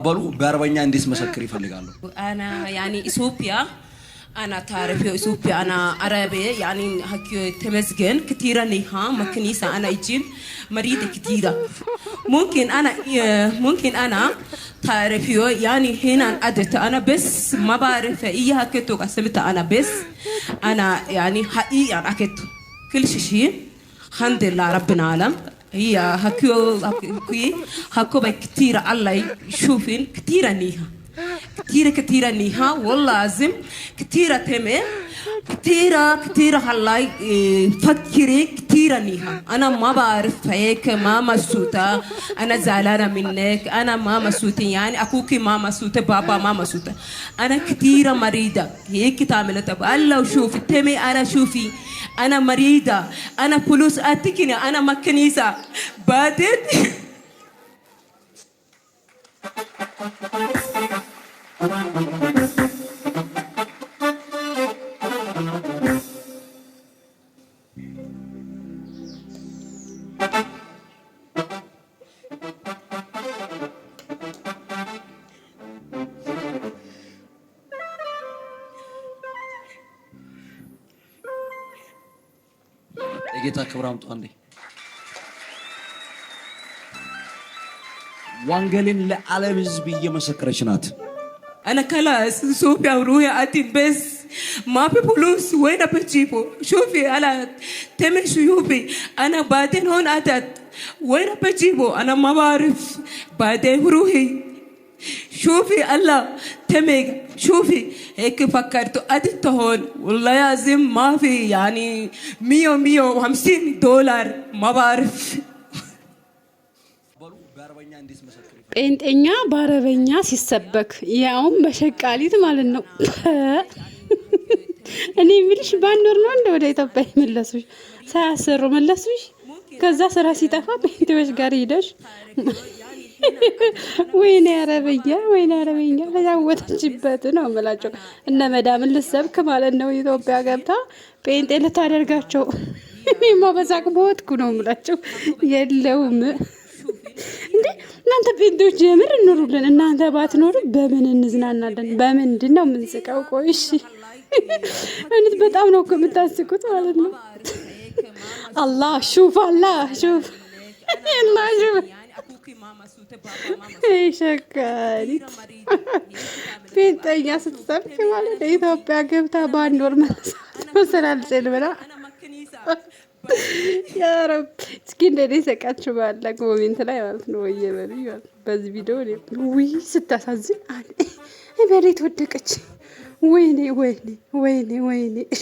بلو باربعين عنديس مسكري فلقالو. أنا يعني إثيوبيا أنا تعرف إثيوبيا أنا عربي يعني هكي تمزجن كتيرة نيها مكنيسة أنا إجين مريضة كتيرة ممكن أنا تعرف يعني هنا أدرت أنا بس ما بعرف إياها كتو قسمت أنا بس أنا يعني حقيقي أنا كتو كل شيء الحمد لله رب العالم هي هكو كتيرة الله يشوفين كتيرة نيها كتيرة نيها والله عظيم كتيرة تمام كتيرة هلاي فكري كتيرة نيها أنا ما بعرف هيك ما مسوتة أنا زعلانة منك أنا ما مسوتة يعني أخوكي ما مسوتة بابا ما مسوتة أنا كتيرة مريضة هيك تعملت الله وشوفي تمي أنا شوفي أنا مريضة أنا فلوس أتكني أنا مكنيسة بعدين يجيتها كبرام تغني وانجلين لعالم زبية مسكرشنات أنا كلاس سوفيا وروحي أتين بس ما في فلوس وين بجيبه شوفي أنا تمي شوفي أنا بعدين هون أتت وين بجيبه أنا ما بعرف بعدين روحي شوفي الله تمي شوفي هيك فكرت أتت هون والله لازم ما في يعني 150 $100 ما بعرف ጴንጤኛ በአረበኛ ሲሰበክ ያውም በሸቃሊት ማለት ነው። እኔ ምልሽ ባንዶር ነው ወደ ኢትዮጵያ መለሱሽ ሳያሰሩ መለሱሽ። ከዛ ስራ ሲጠፋ ጴንጤዎች ጋር ሄደሽ ወይኔ አረበኛ ተጫወተችበት ነው የምላቸው። እነ መዳምን ልሰብክ ማለት ነው ኢትዮጵያ ገብታ ጴንጤ ልታደርጋቸው። እኔማ በሳቅ ቦትኩ ነው የምላቸው። የለውም እንዴ እናንተ ጴንጤዎች የምር እንኑሩልን። እናንተ ባትኖሩ በምን እንዝናናለን? በምንድን ነው የምንስቀው? ቆይ እሺ እውነት በጣም ነው እኮ የምታስቁት ማለት ነው። አላህ ሹፍ ሸካሪት ጴንጤኛ ስትሰብክ ማለት ኢትዮጵያ ገብታ በአንድ ወር መነሳት ነው ስላልችል ብላ ያ ረብ እስኪ እንደኔ ሰቃችሁ ባላ ኮሜንት ላይ ማለት ነው ወየበሉ ይላል። በዚህ ቪዲዮ ወይ ስታሳዝን አለ መሬት ወደቀች። ወይኔ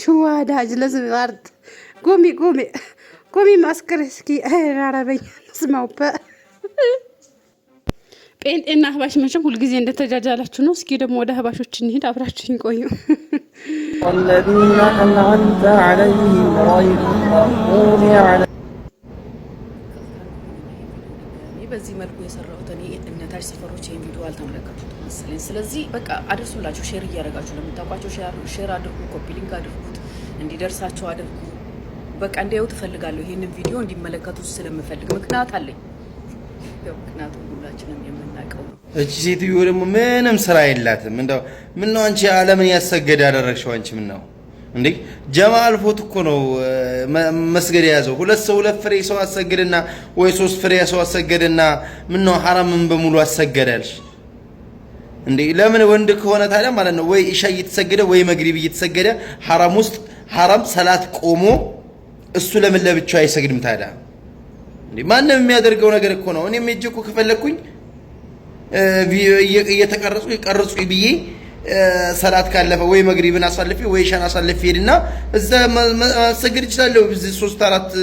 ሹዋዳጅ ለዝባርት ጎሚ ማስከር እስኪ አረበኛ ስማውበ ጴንጤና አህባሽ መቼም ሁልጊዜ እንደተጃጃላችሁ ነው። እስኪ ደግሞ ወደ አህባሾች እንሂድ፣ አብራችሁኝ ቆዩ። الذين أنعمت عليهم غير المغضوب عليهم በዚህ መልኩ የሰራሁት እኔ እነታች ሰፈሮች ይሄን ቪዲዮ አልተመለከቱት መሰለኝ። ስለዚህ በቃ አድርሱላችሁ፣ ሼር እያደረጋችሁ ለምታውቋቸው ሼር አድርጉ፣ ኮፒ ሊንክ አድርጉት፣ እንዲደርሳቸው አድርጉ። በቃ እንዲያዩ ትፈልጋለሁ። ይሄንን ቪዲዮ እንዲመለከቱት ስለምፈልግ ምክንያት አለኝ። ያው ምክንያቱም ሁላችንም የምናውቀው ነው። እቺ ሴትዮ ደግሞ ምንም ስራ የላትም። እንደው ምን ነው አንቺ ዓለምን ያሰገደ ያደረግሽው? አንቺ ምን ነው እንዴ? ጀማል ፎት እኮ ነው መስገድ የያዘው። ሁለት ፍሬ ሰው አሰገደና ወይ 3 ፍሬ ሰው አሰገደና ምን ነው ሐራምን በሙሉ አሰገዳልሽ እንዴ? ለምን ወንድ ከሆነ ታዲያ ማለት ነው ወይ ኢሻ እየተሰገደ ወይ መግሪብ እየተሰገደ ሐራም ውስጥ ሐራም ሰላት ቆሞ እሱ ለምን ለብቻው አይሰግድም ታዲያ? እንዴ ማንም የሚያደርገው ነገር እኮ ነው። እኔም ሄጄ እኮ ከፈለኩኝ እየተቀረጹ ይቀርጹ ብዬ ሰላት ካለፈ ወይ መግሪብን አሳልፌ ወይ ኢሻን አሳልፌ ሄድና እዛ ማሰግድ እችላለሁ። እዚህ 3-4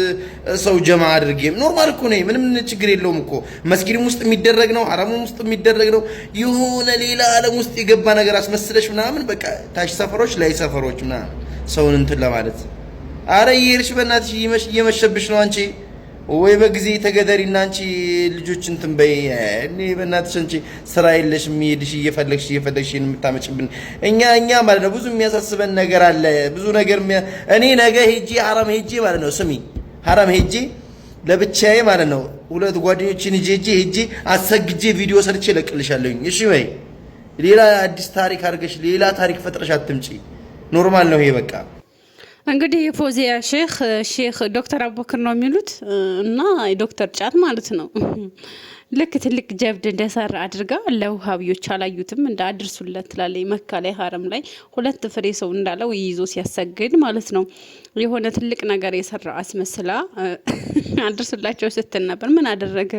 ሰው ጀማ አድርጌ ኖርማል እኮ ነው። ምንም ችግር የለውም እኮ መስጊድም ውስጥ የሚደረግ ነው፣ ሐራሙም ውስጥ የሚደረግ ነው። የሆነ ሌላ ዓለም ውስጥ የገባ ነገር አስመስለሽ ምናምን በቃ ታች ሰፈሮች ላይ ሰፈሮች ምናምን ሰውን እንትን ለማለት አረ ይርሽ በእናትሽ እየመሸብሽ ነው አንቺ። ወይ በጊዜ ተገደሪና አንቺ ልጆች እንትን በይ። እኔ በእናትሽ አንቺ ስራ የለሽ የሚሄድሽ እየፈለግሽ የምታመጭብን እኛ ማለት ነው። ብዙ የሚያሳስበን ነገር አለ። ብዙ ነገር እኔ ነገ ሄጄ ሐራም ሄጄ ማለት ነው ስሚ ሐራም ሄጄ ለብቻዬ ማለት ነው ሁለት ጓደኞችን ሄጄ አሰግጄ ቪዲዮ ሰርቼ እለቅልሻለሁኝ። እሺ በይ። ሌላ አዲስ ታሪክ አድርገሽ ሌላ ታሪክ ፈጥረሽ አትምጪ። ኖርማል ነው ይሄ በቃ። እንግዲህ የፎዚያ ሼክ ዶክተር አቡበክር ነው የሚሉት እና ዶክተር ጫት ማለት ነው። ልክ ትልቅ ጀብድ እንደሰራ አድርጋ ለውሃቢዎች አላዩትም እንደ አድርሱለት ትላለች። መካ ላይ ሀረም ላይ 2 ፍሬ ሰው እንዳለው ይዞ ሲያሰግድ ማለት ነው። የሆነ ትልቅ ነገር የሰራ አስመስላ አድርሱላቸው ስትል ነበር። ምን አደረገ?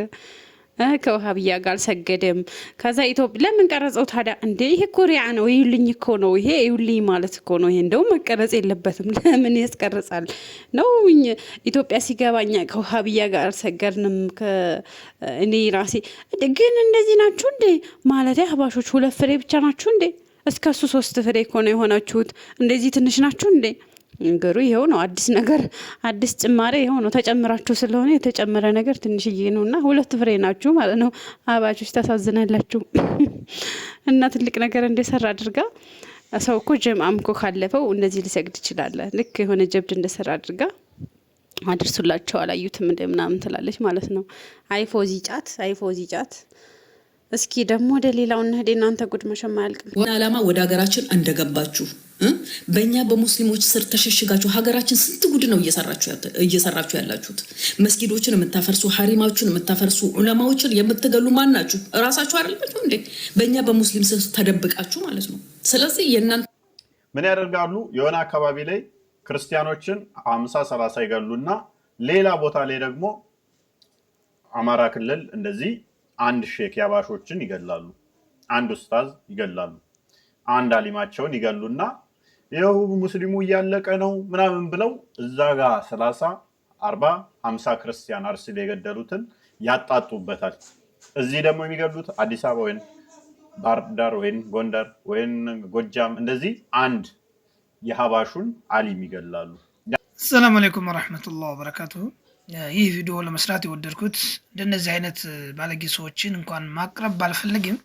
ከውሃብያ ጋር አልሰገደም። ከዛ ኢትዮጵያ ለምን ቀረጸው ታዲያ? እንዴ ይሄ ኮሪያ ነው ይልኝ እኮ ነው ይሄ ይልኝ ማለት እኮ ነው። ይሄ እንደው መቀረጽ የለበትም። ለምን ያስቀርጻል ነው? ኢትዮጵያ ሲገባኛ ከውሃብያ ጋር አልሰገድንም። እኔ ራሴ ግን እንደዚህ ናችሁ እንዴ ማለት አህባሾች 2 ፍሬ ብቻ ናችሁ እንዴ? እስከሱ 3 ፍሬ እኮ ነው የሆናችሁት። እንደዚህ ትንሽ ናችሁ እንዴ? እንገሩ ይሄው ነው አዲስ ነገር አዲስ ጭማሪ ይሄው ነው። ተጨምራችሁ ስለሆነ የተጨመረ ነገር ትንሽዬ ነውና 2 ፍሬ ናችሁ ማለት ነው። አባቾች ታሳዝናላችሁ። እና ትልቅ ነገር እንደሰራ አድርጋ ሰው እኮ ጀምዓም እኮ ካለፈው እንደዚህ ሊሰግድ ይችላል። ልክ የሆነ ጀብድ እንደሰራ አድርጋ አድርሱላቸው አላዩትም እንደ ምናምን ትላለች ማለት ነው። አይፎዚ ጫት እስኪ ደግሞ ወደ ሌላው እንሂድ። እናንተ ጉድ መሸማ ያልቅም። ዋና ዓላማ ወደ ሀገራችን እንደገባችሁ በእኛ በሙስሊሞች ስር ተሸሽጋችሁ ሀገራችን ስንት ጉድ ነው እየሰራችሁ ያላችሁት። መስጊዶችን የምታፈርሱ፣ ሀሪማዎችን የምታፈርሱ፣ ዑለማዎችን የምትገሉ ማን ናችሁ? እራሳችሁ አይደላችሁ እንዴ? በእኛ በሙስሊም ስር ተደብቃችሁ ማለት ነው። ስለዚህ የእናንተ ምን ያደርጋሉ? የሆነ አካባቢ ላይ ክርስቲያኖችን 50-30 ይገሉና ሌላ ቦታ ላይ ደግሞ አማራ ክልል እንደዚህ አንድ ሼክ ያባሾችን ይገላሉ፣ አንድ ኡስታዝ ይገላሉ፣ አንድ አሊማቸውን ይገሉና ይኸው ሙስሊሙ እያለቀ ነው ምናምን ብለው እዛ ጋር 30 40 50 ክርስቲያን አርሲ ላይ የገደሉትን ያጣጡበታል። እዚህ ደግሞ የሚገሉት አዲስ አበባ ወይን ባህር ዳር ወይን ጎንደር ወይን ጎጃም እንደዚህ አንድ የሀባሹን አሊም ይገላሉ። ሰላም አለይኩም ወራህመቱላሂ ወበረካቱሁ። ይህ ቪዲዮ ለመስራት የወደድኩት እንደነዚህ አይነት ባለጌ ሰዎችን እንኳን ማቅረብ ባልፈልግም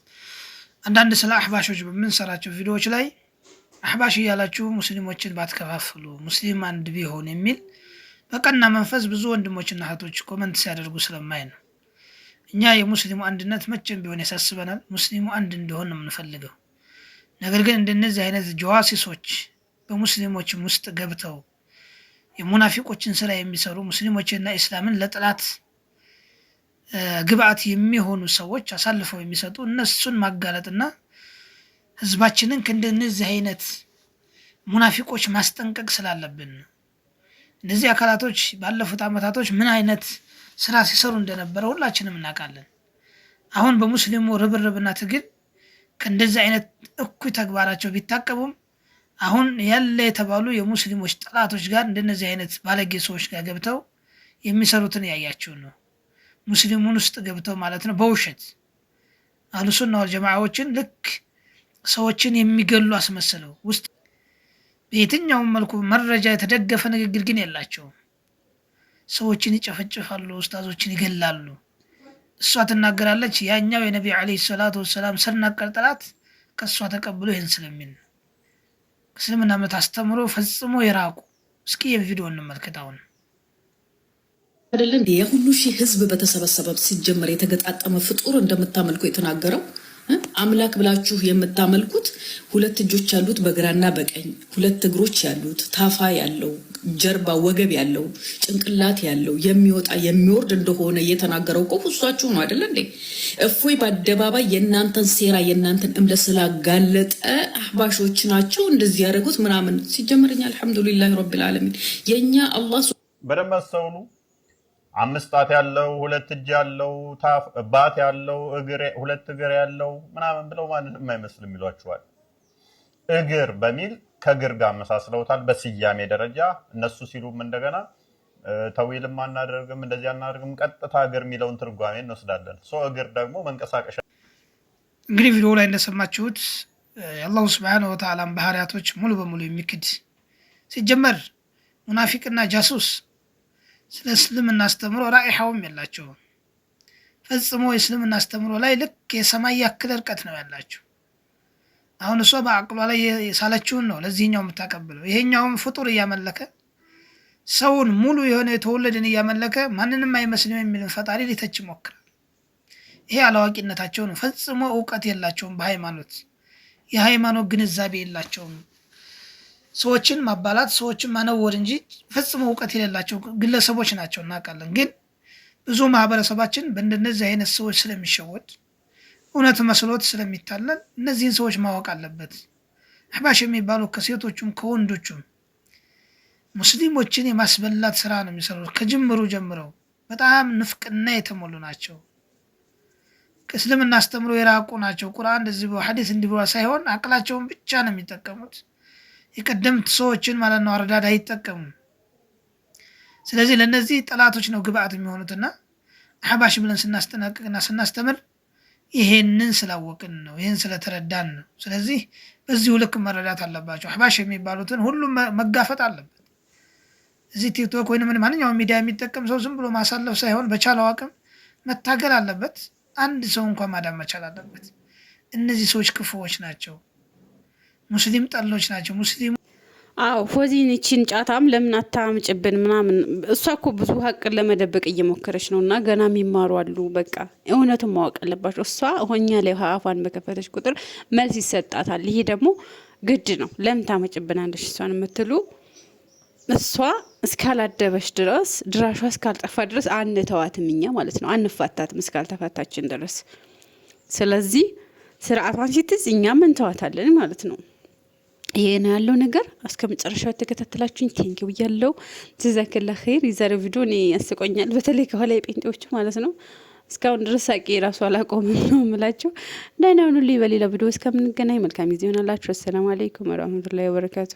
አንዳንድ ስለ አህባሾች በምንሰራቸው ቪዲዮዎች ላይ አህባሽ እያላችሁ ሙስሊሞችን ባትከፋፍሉ ሙስሊም አንድ ቢሆን የሚል በቀና መንፈስ ብዙ ወንድሞችና እህቶች ኮመንት ሲያደርጉ ስለማይ ነው። እኛ የሙስሊሙ አንድነት መቼም ቢሆን ያሳስበናል። ሙስሊሙ አንድ እንዲሆን ነው የምንፈልገው። ነገር ግን እንደነዚህ አይነት ጀዋሲሶች በሙስሊሞችም ውስጥ ገብተው የሙናፊቆችን ስራ የሚሰሩ ሙስሊሞችና እስላምን ለጥላት ግብአት የሚሆኑ ሰዎች አሳልፈው የሚሰጡ እነሱን ማጋለጥና ህዝባችንን ከእንደነዚህ አይነት ሙናፊቆች ማስጠንቀቅ ስላለብን እነዚህ አካላቶች ባለፉት አመታቶች ምን አይነት ስራ ሲሰሩ እንደነበረ ሁላችንም እናውቃለን። አሁን በሙስሊሙ ርብርብና ትግል ከእንደዚህ አይነት እኩይ ተግባራቸው ቢታቀቡም አሁን ያለ የተባሉ የሙስሊሞች ጠላቶች ጋር እንደነዚህ አይነት ባለጌ ሰዎች ጋር ገብተው የሚሰሩትን ያያችሁ ነው። ሙስሊሙን ውስጥ ገብተው ማለት ነው በውሸት አህሉ ሱና ወል ጀማዓዎችን ልክ ሰዎችን የሚገሉ አስመስለው ውስጥ በየትኛውም መልኩ መረጃ የተደገፈ ንግግር ግን የላቸውም። ሰዎችን ይጨፈጭፋሉ፣ ኡስታዞችን ይገላሉ። እሷ ትናገራለች ያኛው የነቢ አለይሂ ሰላቱ ወሰላም ስር ነቀል ጠላት ከሷ ተቀብሎ ይሄን ስለሚል እስልምና አስተምሮ ፈጽሞ የራቁ። እስኪ የቪዲዮ እንመልከታውን። አይደል እንዴ የሁሉ ሺህ ህዝብ በተሰበሰበ ሲጀመር የተገጣጠመ ፍጡር እንደምታመልኩ የተናገረው አምላክ ብላችሁ የምታመልኩት 2 እጆች ያሉት በግራና በቀኝ 2 እግሮች ያሉት ታፋ ያለው ጀርባ ወገብ ያለው ጭንቅላት ያለው የሚወጣ የሚወርድ እንደሆነ የተናገረው እኮ እሷችሁ ነው አይደል እንዴ? እፎይ በአደባባይ የእናንተን ሴራ የእናንተን እምነት ስላጋለጠ አህባሾች ናቸው እንደዚህ ያደረጉት ምናምን። ሲጀመርኛ አልহামዱሊላህ ረቢል ዓለሚን የኛ አላህ በደንብ አስተውሉ። 5 ጣት ያለው 2 እጅ ያለው ባት ያለው 2 እግር ያለው ምናምን ብለው ማንንም አይመስልም ይሏቸዋል። እግር በሚል ከእግር ጋር መሳስለውታል በስያሜ ደረጃ። እነሱ ሲሉም እንደገና ተዊልም አናደርግም እንደዚህ አናደርግም ቀጥታ እግር የሚለውን ትርጓሜ እንወስዳለን። እግር ደግሞ መንቀሳቀሻ። እንግዲህ ቪዲዮ ላይ እንደሰማችሁት የአላሁ ሱብሓነሁ ወተዓላ ባህሪያቶች ሙሉ በሙሉ የሚክድ ሲጀመር ሙናፊቅና ጃሱስ ስለ እስልምና አስተምሮ ራኢሐውም የላቸውም። ፈጽሞ የእስልምና አስተምሮ ላይ ልክ የሰማይ ያክል ርቀት ነው ያላቸው። አሁን እሷ በአቅሏ ላይ የሳለችውን ነው ለዚህኛው የምታቀብለው። ይሄኛውም ፍጡር እያመለከ ሰውን ሙሉ የሆነ የተወለደን እያመለከ ማንንም አይመስልም የሚልን ፈጣሪ ሊተች ይሞክራል። ይሄ አላዋቂነታቸው ነው። ፈጽሞ እውቀት የላቸውም በሃይማኖት የሃይማኖት ግንዛቤ የላቸውም። ሰዎችን ማባላት ሰዎችን ማነወር እንጂ ፈጽሞ እውቀት የሌላቸው ግለሰቦች ናቸው እናውቃለን። ግን ብዙ ማህበረሰባችን በእንደነዚህ አይነት ሰዎች ስለሚሸወድ እውነት መስሎት ስለሚታለል እነዚህን ሰዎች ማወቅ አለበት። አህባሽ የሚባሉ ከሴቶቹም ከወንዶቹም ሙስሊሞችን የማስበላት ስራ ነው የሚሰሩት። ከጅምሩ ጀምረው በጣም ንፍቅና የተሞሉ ናቸው። ከእስልምና አስተምሮ የራቁ ናቸው። ቁርአን እንደዚህ በሐዲስ እንዲብራ ሳይሆን አቅላቸውን ብቻ ነው የሚጠቀሙት። የቀደምት ሰዎችን ማለት ነው አረዳድ አይጠቀሙም። ስለዚህ ለነዚህ ጠላቶች ነው ግብአት የሚሆኑትና አህባሽ ብለን ስናስጠነቅቅና ስናስተምር ይሄንን ስላወቅን ነው፣ ይሄን ስለተረዳን ነው። ስለዚህ በዚሁ ልክ መረዳት አለባቸው። አህባሽ የሚባሉትን ሁሉም መጋፈጥ አለበት። እዚህ ቲክቶክ ወይንም ማንኛውም ሚዲያ የሚጠቀም ሰው ዝም ብሎ ማሳለፍ ሳይሆን በቻለው አቅም መታገል አለበት። አንድ ሰው እንኳን ማዳን መቻል አለበት። እነዚህ ሰዎች ክፉዎች ናቸው፣ ሙስሊም ጠሎች ናቸው። ሙስሊም ፎዚን ይችን ጫታም ለምን አታምጭብን ምናምን። እሷ እኮ ብዙ ሀቅን ለመደበቅ እየሞከረች ነው እና ገና የሚማሩ አሉ። በቃ እውነቱን ማወቅ አለባቸው። እሷ ሆኛ ላይ አፏን በከፈተች ቁጥር መልስ ይሰጣታል። ይሄ ደግሞ ግድ ነው። ለምን ታመጭብናለሽ እሷን የምትሉ እሷ እስካላደበች ድረስ ድራሿ እስካልጠፋ ድረስ አንተዋትም እኛ ማለት ነው። አንፋታትም እስካልተፋታችን ድረስ። ስለዚህ ስርዓቷን ሲትዝ እኛም እንተዋታለን ማለት ነው። ይሄ ነው ያለው ነገር። እስከ መጨረሻው ተከታተላችሁኝ ቴንኪው ብያለሁ። ጀዛከላ ኸይር። የዛሬው ቪዲዮ እኔ ያስቆኛል፣ በተለይ ከኋላ የጴንጤዎቹ ማለት ነው። እስካሁን ድረስ ሳቄ ራሱ አላቆምም ነው የምላችሁ። ደህና ሁኑልኝ። በሌላ ቪዲዮ እስከምንገናኝ መልካም ጊዜ ይሆናላችሁ። አሰላሙ አለይኩም ወራህመቱላሂ ወበረካቱ።